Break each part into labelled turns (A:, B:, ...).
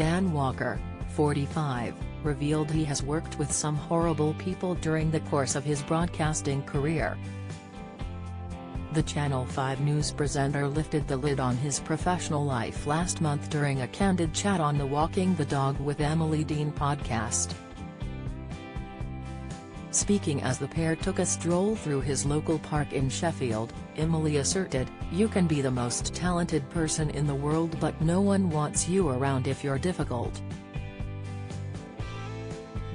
A: Dan Walker, 45, revealed he has worked with some horrible people during the course of his broadcasting career. The Channel 5 News presenter lifted the lid on his professional life last month during a candid chat on the Walking the Dog with Emily Dean podcast. Speaking as the pair took a stroll through his local park in Sheffield, Emily asserted, "You can be the most talented person in the world but no one wants you around if you're difficult."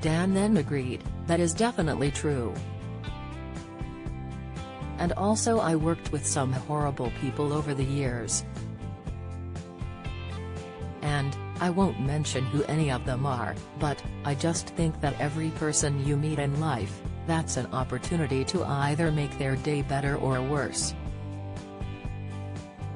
A: Dan then agreed, "That is definitely true. And also I worked with some horrible people over the years. And, I won't mention who any of them are, but, I just think that every person you meet in life, that's an opportunity to either make their day better or worse.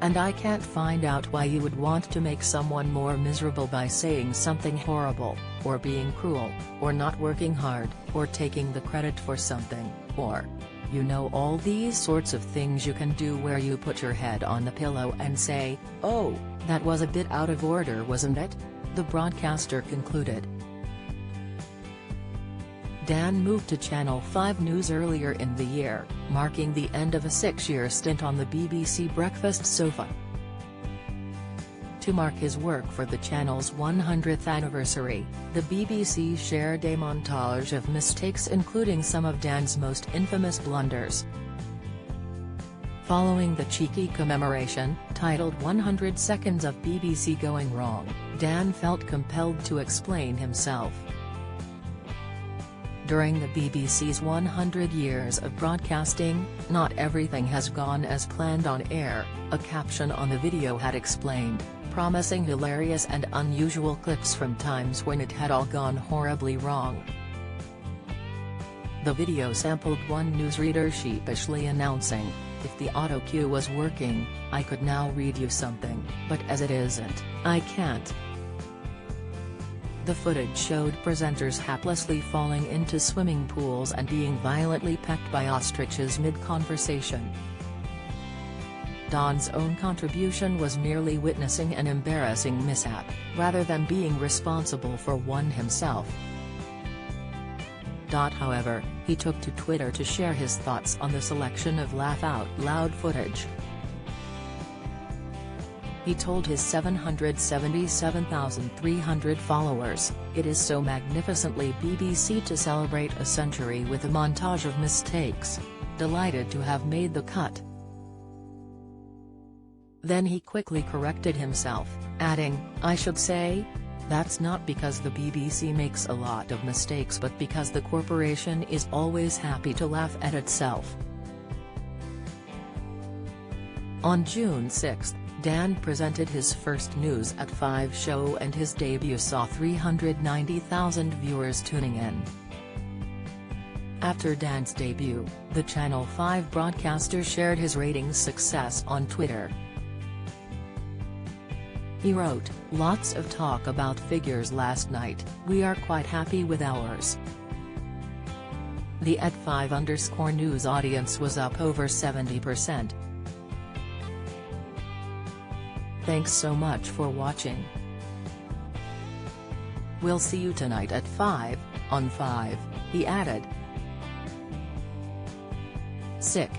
A: And I can't find out why you would want to make someone more miserable by saying something horrible, or being cruel, or not working hard, or taking the credit for something, or, you know, all these sorts of things you can do where you put your head on the pillow and say, 'Oh, that was a bit out of order, wasn't it?'" the broadcaster concluded. Dan moved to Channel 5 News earlier in the year, marking the end of a 6-year stint on the BBC breakfast sofa. To mark his work for the channel's 100th anniversary, the BBC shared a montage of mistakes including some of Dan's most infamous blunders. Following the cheeky commemoration, titled 100 Seconds of BBC Going Wrong, Dan felt compelled to explain himself. During the BBC's 100 years of broadcasting, not everything has gone as planned on air, a caption on the video had explained, promising hilarious and unusual clips from times when it had all gone horribly wrong. The video sampled one newsreader sheepishly announcing, "If the auto-cue was working, I could now read you something, but as it isn't, I can't." The footage showed presenters haplessly falling into swimming pools and being violently pecked by ostriches mid-conversation. Dan's own contribution was merely witnessing an embarrassing mishap, rather than being responsible for one himself. However, he took to Twitter to share his thoughts on the selection of laugh-out-loud footage. He told his 777,300 followers, "It is so magnificently BBC to celebrate a century with a montage of mistakes. Delighted to have made the cut." Then he quickly corrected himself, adding, "I should say, that's not because the BBC makes a lot of mistakes but because the corporation is always happy to laugh at itself." On June 6, Dan presented his first News at 5 show and his debut saw 390,000 viewers tuning in. After Dan's debut, the Channel 5 broadcaster shared his ratings success on Twitter. He wrote, "Lots of talk about figures last night, we are quite happy with ours." The @5_news audience was up over 70%. "Thanks so much for watching. We'll see you tonight at 5, on 5, he added. Sick.